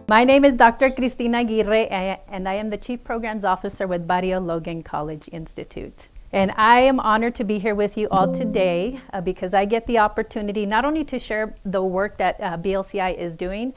My name is Dr. Cristina Aguirre, and I am the Chief Programs Officer with Barrio Logan College Institute. And I am honored to be here with you all today because I get the opportunity not only to share the work that BLCI is doing,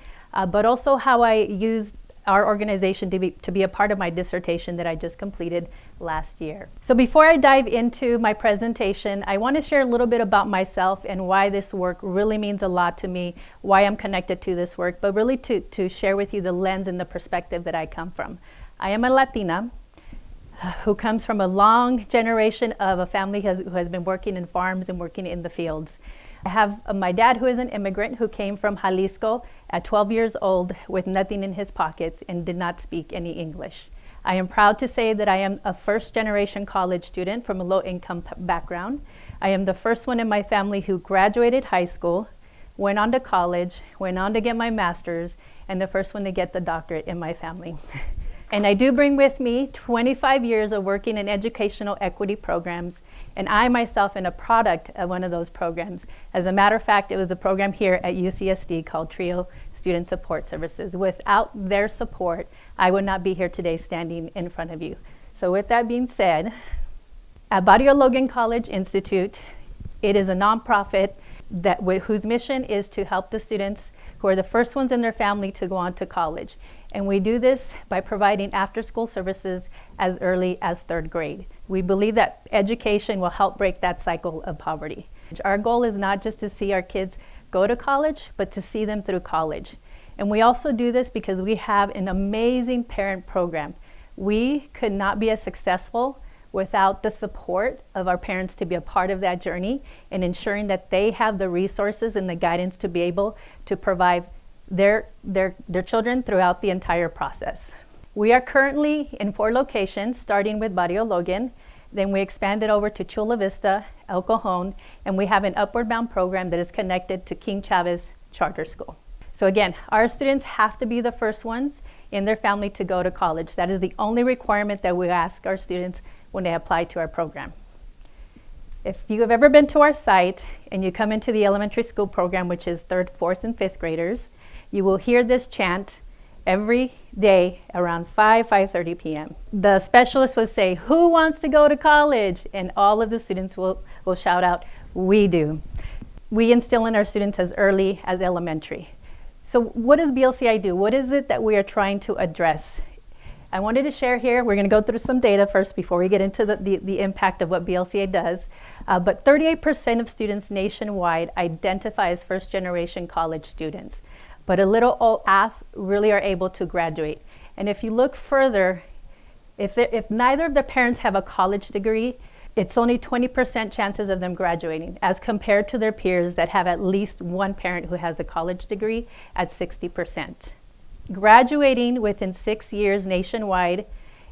but also how I used our organization to be a part of my dissertation that I just completed last year. So before I dive into my presentation, I want to share a little bit about myself and why this work really means a lot to me, why I'm connected to this work, but really to share with you the lens and the perspective that I come from. I am a Latina who comes from a long generation of a family who has been working in farms and working in the fields. I have my dad, who is an immigrant who came from Jalisco at 12 years old with nothing in his pockets and did not speak any English. I am proud to say that I am a first-generation college student from a low-income background. I am the first one in my family who graduated high school, went on to college, went on to get my master's, and the first one to get the doctorate in my family. And I do bring with me 25 years of working in educational equity programs, and I myself am a product of one of those programs. As a matter of fact, it was a program here at UCSD called TRIO Student Support Services. Without their support, I would not be here today standing in front of you. So with that being said, at Barrio Logan College Institute, it is a nonprofit whose mission is to help the students who are the first ones in their family to go on to college. And we do this by providing after-school services as early as 3rd grade. We believe that education will help break that cycle of poverty. Our goal is not just to see our kids go to college, but to see them through college. And we also do this because we have an amazing parent program. We could not be as successful without the support of our parents to be a part of that journey and ensuring that they have the resources and the guidance to be able to provide their children throughout the entire process. We are currently in 4 locations, starting with Barrio Logan. Then we expanded over to Chula Vista, El Cajon, and we have an upward bound program that is connected to King Chavez Charter School. So again, our students have to be the first ones in their family to go to college. That is the only requirement that we ask our students when they apply to our program. If you have ever been to our site and you come into the elementary school program, which is 3rd, 4th, and 5th graders, you will hear this chant every day around 5:30 p.m. The specialist will say, "Who wants to go to college?" And all of the students will shout out, "We do." We instill in our students as early as elementary. So what does BLCI do? What is it that we are trying to address? I wanted to share here, we're going to go through some data first before we get into the impact of what BLCI does. But 38% of students nationwide identify as first-generation college students. But a little half really are able to graduate. And if you look further, if neither of their parents have a college degree, it's only 20% chances of them graduating, as compared to their peers that have at least one parent who has a college degree at 60%. Graduating within 6 years nationwide,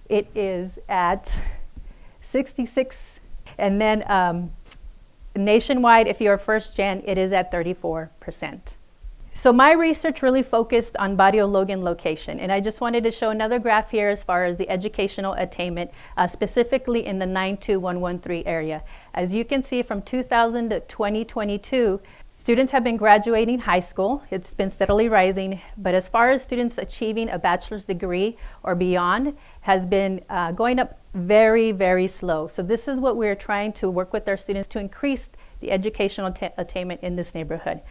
it is at 66. And then nationwide, if you're first gen, it is at 34%. So my research really focused on Barrio Logan location, and I just wanted to show another graph here as far as the educational attainment, specifically in the 92113 area. As you can see, from 2000 to 2022, students have been graduating high school. It's been steadily rising, but as far as students achieving a bachelor's degree or beyond has been going up very, very slow. So this is what we're trying to work with our students to increase the educational attainment in this neighborhood.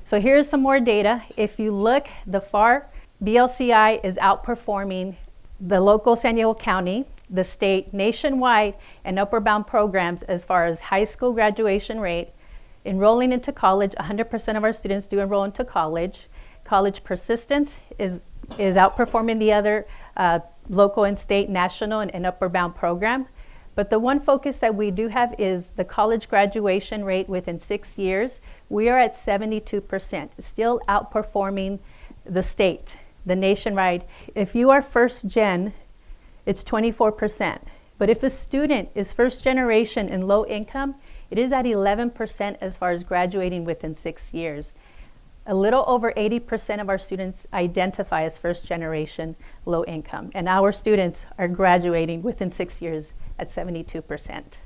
So here's some more data. If you look, the FAR BLCI is outperforming the local San Diego County, the state, nationwide, and upward bound programs as far as high school graduation rate. Enrolling into college, 100% of our students do enroll into college. College persistence is outperforming the other local and state, national, and upward bound program. But the one focus that we do have is the college graduation rate within 6 years. We are at 72%, still outperforming the state, the nationwide. If you are first gen, it's 24%. But if a student is first generation and low income, it is at 11% as far as graduating within 6 years. A little over 80% of our students identify as first generation low income, and our students are graduating within 6 years at 72%.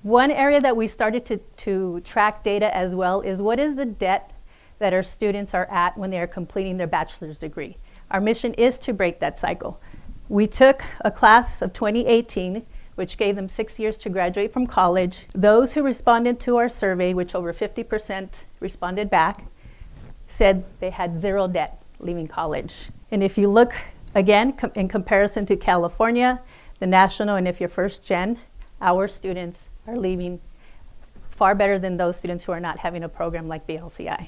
One area that we started to track data as well is what is the debt that our students are at when they are completing their bachelor's degree. Our mission is to break that cycle. We took a class of 2018, which gave them 6 years to graduate from college. Those who responded to our survey, which over 50% responded back, said they had zero debt leaving college. And if you look again in comparison to California, the national, and if you're first gen, our students are leaving far better than those students who are not having a program like BLCI.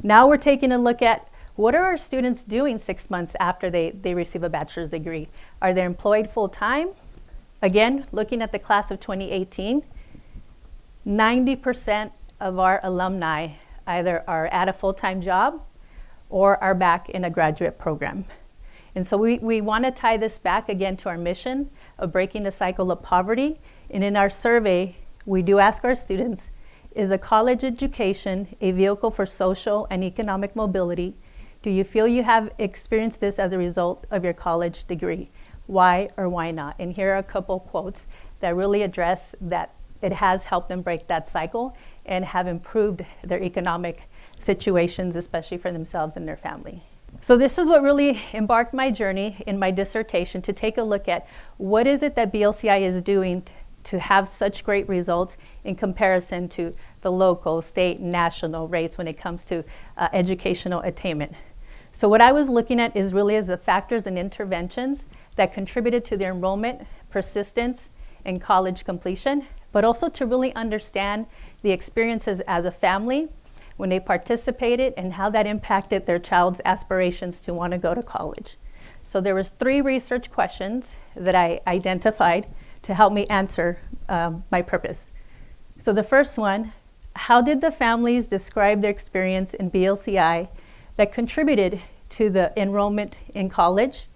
Now we're taking a look at what are our students doing 6 months after they receive a bachelor's degree? Are they employed full time? Again, looking at the class of 2018, 90% of our alumni either are at a full-time job or are back in a graduate program. And so we want to tie this back again to our mission of breaking the cycle of poverty. And in our survey, we do ask our students, is a college education a vehicle for social and economic mobility? Do you feel you have experienced this as a result of your college degree? Why or why not? And here are a couple quotes that really address that it has helped them break that cycle and have improved their economic situations, especially for themselves and their family. So this is what really embarked my journey in my dissertation, to take a look at what is it that BLCI is doing to have such great results in comparison to the local, state, and national rates when it comes to educational attainment. So what I was looking at is really as the factors and interventions that contributed to their enrollment, persistence, and college completion, but also to really understand the experiences as a family when they participated and how that impacted their child's aspirations to want to go to college. So there was 3 research questions that I identified to help me answer my purpose. So the first one, how did the families describe their experience in BLCI that contributed to the enrollment in college?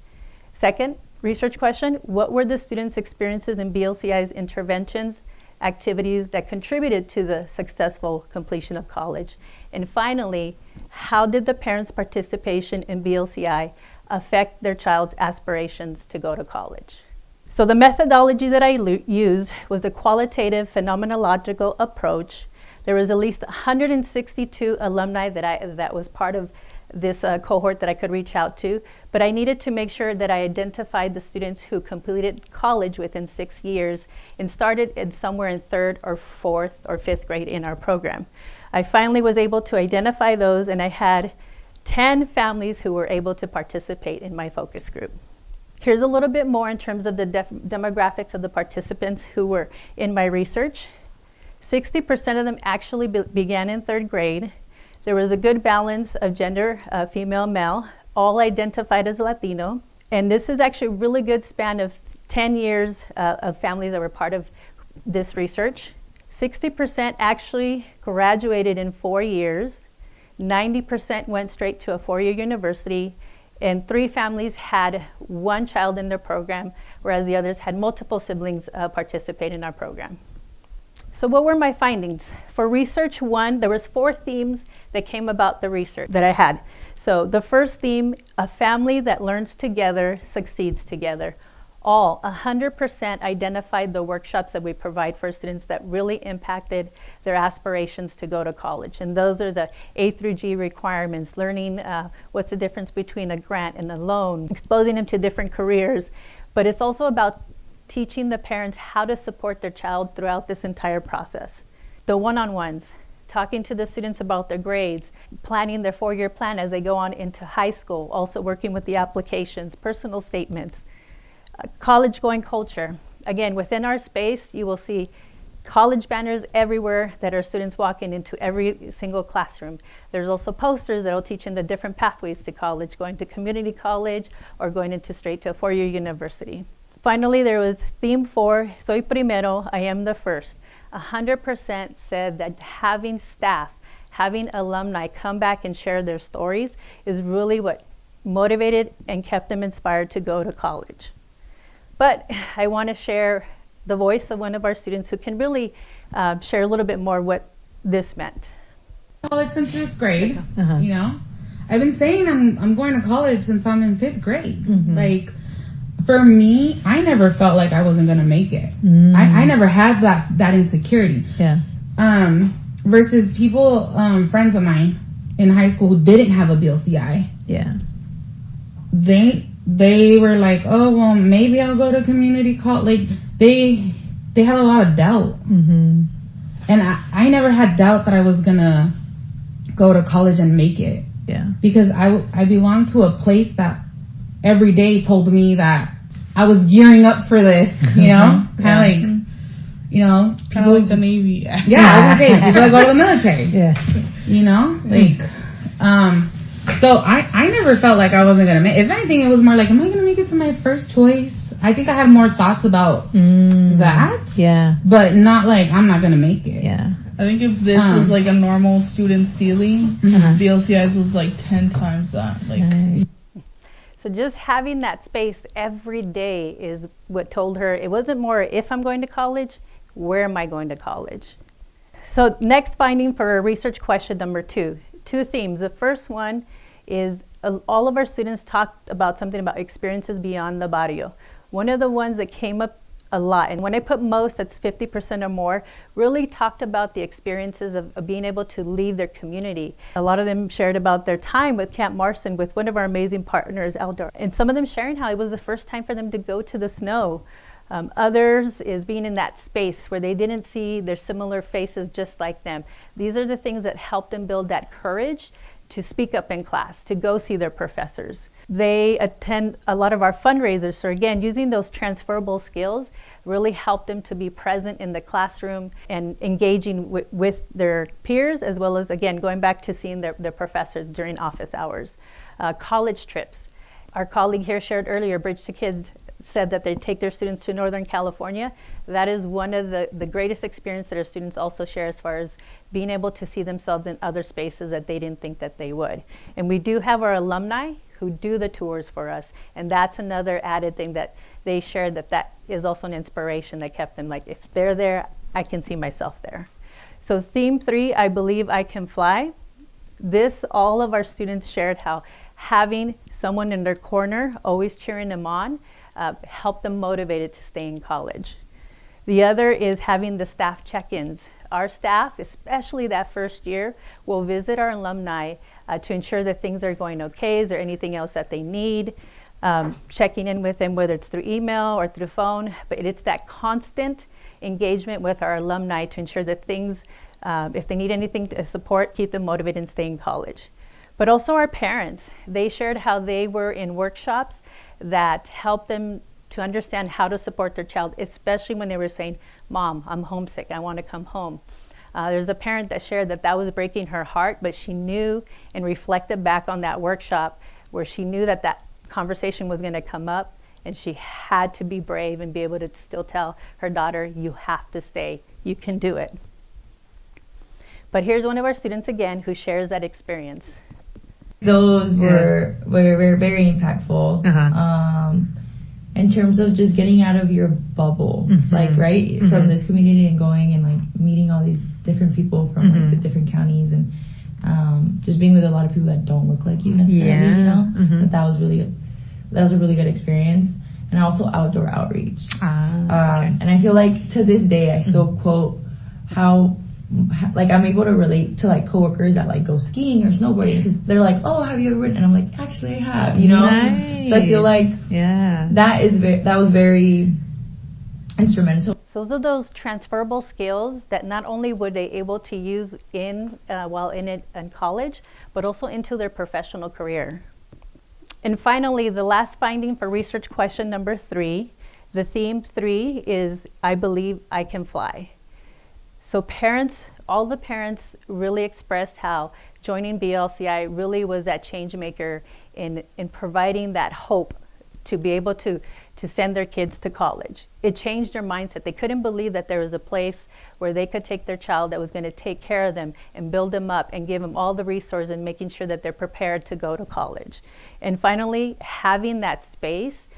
Second research question, what were the students' experiences in BLCI's interventions, activities that contributed to the successful completion of college? And finally, how did the parents' participation in BLCI affect their child's aspirations to go to college? So the methodology that I used was a qualitative phenomenological approach. There was at least 162 alumni that was part of this cohort that I could reach out to, but I needed to make sure that I identified the students who completed college within 6 years and started in somewhere in 3rd or 4th or 5th grade in our program. I finally was able to identify those, and I had 10 families who were able to participate in my focus group. Here's a little bit more in terms of the demographics of the participants who were in my research. 60% of them actually began in 3rd grade. There was a good balance of gender, female, male, all identified as Latino. And this is actually a really good span of 10 years of families that were part of this research. 60% actually graduated in 4 years. 90% went straight to a 4-year university. And 3 families had 1 child in their program, whereas the others had multiple siblings participate in our program. So what were my findings? For research 1, there was 4 themes that came about the research that I had. So the first theme, a family that learns together succeeds together. All 100% identified the workshops that we provide for students that really impacted their aspirations to go to college. And those are the A through G requirements, learning what's the difference between a grant and a loan, exposing them to different careers. But it's also about teaching the parents how to support their child throughout this entire process. The one-on-ones, talking to the students about their grades, planning their 4-year plan as they go on into high school, also working with the applications, personal statements, college-going culture. Again, within our space, you will see college banners everywhere that our students walking into every single classroom. There's also posters that will teach them the different pathways to college, going to community college or going into straight to a 4-year university. Finally, there was theme 4, Soy Primero, I am the first. 100% said that having staff, having alumni come back and share their stories is really what motivated and kept them inspired to go to college. But I want to share the voice of one of our students who can really share a little bit more what this meant. College since 5th grade, you know. I've been saying I'm going to college since I'm in 5th grade. Like, for me, I never felt like I wasn't going to make it. I never had that insecurity. Yeah. Versus people, friends of mine in high school who didn't have a BLCI. Yeah. they were like, oh, well, maybe I'll go to community college. Like, they had a lot of doubt. And I never had doubt that I was going to go to college and make it. Yeah. Because I belonged to a place that every day told me that I was gearing up for this, you know? Kind of like, you know, kind of like the Navy. I was gonna say, people that go to the military. Yeah. You know? Like, so I never felt like I wasn't gonna make it. If anything, it was more like, am I gonna make it to my first choice? I think I had more thoughts about that. Yeah. But not like, I'm not gonna make it. Yeah. I think if this was like a normal student stealing, BLCI's was like 10 times that. Like. So just having that space every day is what told her it wasn't more if I'm going to college, where am I going to college? So next finding for research question number 2. 2 themes. The first one is all of our students talked about something about experiences beyond the barrio. One of the ones that came up a lot, and when I put most, that's 50% or more, really talked about the experiences of being able to leave their community. A lot of them shared about their time with Camp Marson with one of our amazing partners, Eldor. And some of them sharing how it was the first time for them to go to the snow. Others is being in that space where they didn't see their similar faces just like them. These are the things that helped them build that courage to speak up in class, to go see their professors. They attend a lot of our fundraisers. So again, using those transferable skills really helped them to be present in the classroom and engaging with their peers, as well as, again, going back to seeing their professors during office hours. College trips. Our colleague here shared earlier, Bridge to Kids, said that they take their students to Northern California. That is one of the greatest experience that our students also share as far as being able to see themselves in other spaces that they didn't think that they would. And we do have our alumni who do the tours for us. And that's another added thing that they shared, that is also an inspiration that kept them like, if they're there, I can see myself there. So theme 3, I believe I can fly. This, all of our students shared how having someone in their corner, always cheering them on, help them motivated to stay in college. The other is having the staff check-ins. Our staff, especially that first year, will visit our alumni to ensure that things are going okay. Is there anything else that they need? Checking in with them, whether it's through email or through phone, but it's that constant engagement with our alumni to ensure that things, if they need anything to support, keep them motivated and stay in college. But also our parents. They shared how they were in workshops that helped them to understand how to support their child, especially when they were saying, Mom, I'm homesick, I want to come home. There's a parent that shared that was breaking her heart, but she knew and reflected back on that workshop where she knew that conversation was going to come up, and she had to be brave and be able to still tell her daughter, you have to stay, you can do it. But here's one of our students again who shares that experience. Those were very impactful. In terms of just getting out of your bubble, like, right, from this community and going and like meeting all these different people from like the different counties, and just being with a lot of people that don't look like you necessarily, you know, that was a really good experience. And also outdoor outreach. And I feel like to this day I still quote how like I'm able to relate to like coworkers that like go skiing or snowboarding, because they're like, oh, have you ever ridden? And I'm like, actually I have, you know. Nice. So I feel like that was very instrumental. So those are those transferable skills that not only were they able to use while in college, but also into their professional career. And finally, the last finding for research question number 3, the theme 3 is, I believe I can fly. So parents, all the parents really expressed how joining BLCI really was that change maker in providing that hope to be able to send their kids to college. It changed their mindset. They couldn't believe that there was a place where they could take their child that was going to take care of them and build them up and give them all the resources and making sure that they're prepared to go to college. And finally, having that space.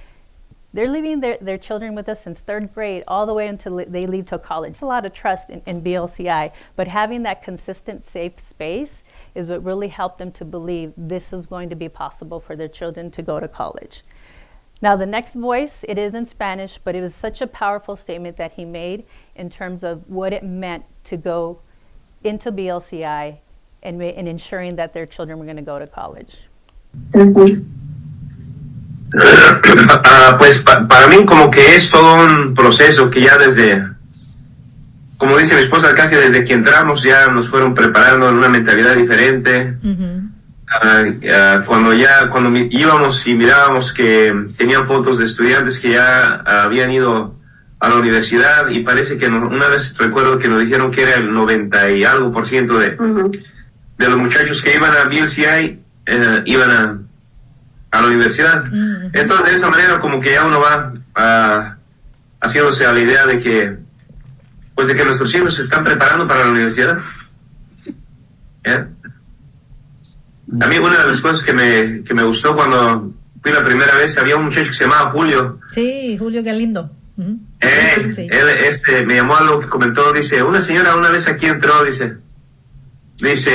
They're leaving their children with us since 3rd grade all the way until they leave to college. It's a lot of trust in BLCI, but having that consistent, safe space is what really helped them to believe this is going to be possible for their children to go to college. Now the next voice, it is in Spanish, but it was such a powerful statement that he made in terms of what it meant to go into BLCI and ensuring that their children were going to go to college. Pues para mí como que es todo un proceso que ya desde, como dice mi esposa, casi desde que entramos ya nos fueron preparando en una mentalidad diferente. Cuando íbamos y mirábamos que tenían fotos de estudiantes que ya habían ido a la universidad, y parece que una vez recuerdo que nos dijeron que era el 90 y algo por ciento de los muchachos que iban a BLCI iban a la universidad. Entonces de esa manera como que ya uno va haciéndose a la idea de que pues de que nuestros hijos se están preparando para la universidad. A mí una de las cosas que me gustó cuando fui la primera vez, había un muchacho que se llamaba Julio. Sí, Julio Galindo. Sí. Él me llamó a lo que comentó, dice, una señora una vez aquí entró, dice,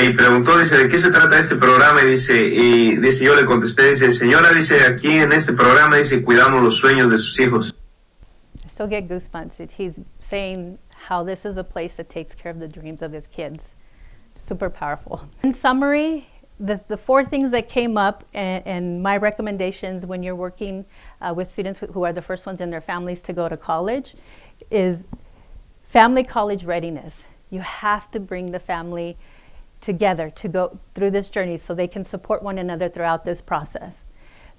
y preguntó, dice, ¿de qué se trata este programa? Y dice, yo le contesté, dice, señora, dice, aquí en este programa, dice, cuidamos los sueños de sus hijos. I still get goosebumps. He's saying how this is a place that takes care of the dreams of his kids. It's super powerful. In summary, the four things that came up and my recommendations when you're working with students who are the first ones in their families to go to college is family college readiness. You have to bring the family together to go through this journey so they can support one another throughout this process.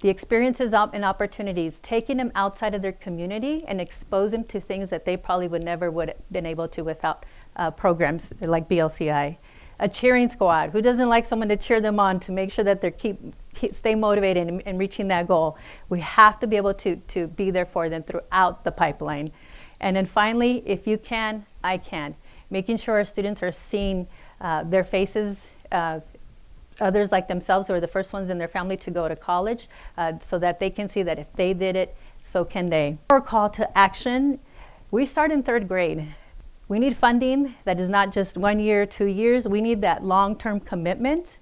The experiences and opportunities, taking them outside of their community and expose them to things that they probably would have been able to without programs like BLCI. A cheering squad. Who doesn't like someone to cheer them on to make sure that they stay motivated and reaching that goal? We have to be able to be there for them throughout the pipeline. And then finally, if you can, I can. Making sure our students are seeing their faces, others like themselves who are the first ones in their family to go to college, so that they can see that if they did it, so can they. Our call to action, we start in 3rd grade. We need funding that is not just 1 year, 2 years. We need that long-term commitment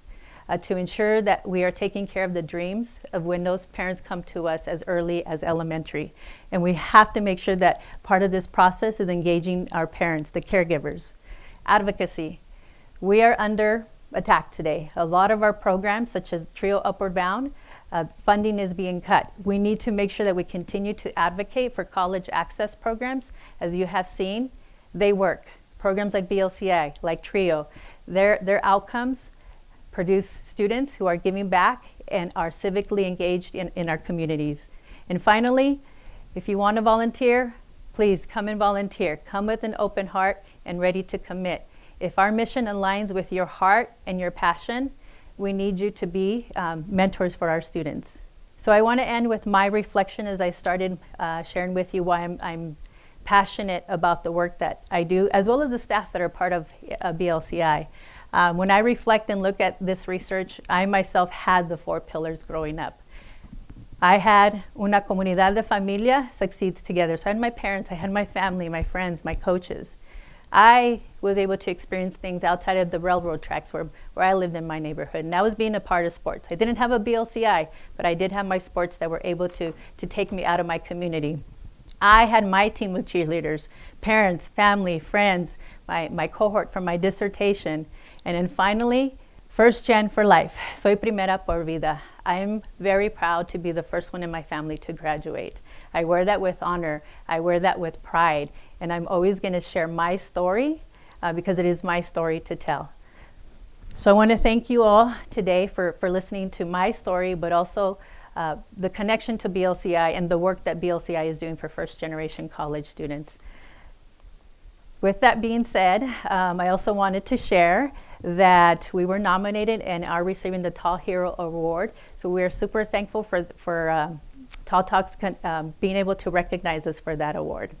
to ensure that we are taking care of the dreams of when those parents come to us as early as elementary. And we have to make sure that part of this process is engaging our parents, the caregivers. Advocacy. We are under attack today. A lot of our programs, such as TRIO Upward Bound, funding is being cut. We need to make sure that we continue to advocate for college access programs. As you have seen, they work. Programs like BLCI, like TRIO, their outcomes produce students who are giving back and are civically engaged in our communities. And finally, if you want to volunteer, please come and volunteer. Come with an open heart and ready to commit. If our mission aligns with your heart and your passion, we need you to be mentors for our students. So I want to end with my reflection as I started sharing with you why I'm passionate about the work that I do, as well as the staff that are part of BLCI. When I reflect and look at this research, I myself had the 4 pillars growing up. I had una comunidad de familia succeeds together. So I had my parents, I had my family, my friends, my coaches. I was able to experience things outside of the railroad tracks where I lived in my neighborhood, and that was being a part of sports. I didn't have a BLCI, but I did have my sports that were able to take me out of my community. I had my team of cheerleaders, parents, family, friends, my cohort from my dissertation. And then finally, first gen for life. Soy primera por vida. I'm very proud to be the first one in my family to graduate. I wear that with honor. I wear that with pride. And I'm always going to share my story because it is my story to tell. So I want to thank you all today for listening to my story, but also the connection to BLCI and the work that BLCI is doing for first generation college students. With that being said, I also wanted to share that we were nominated and are receiving the Tall Hero Award. So we are super thankful for TALTalks being able to recognize us for that award.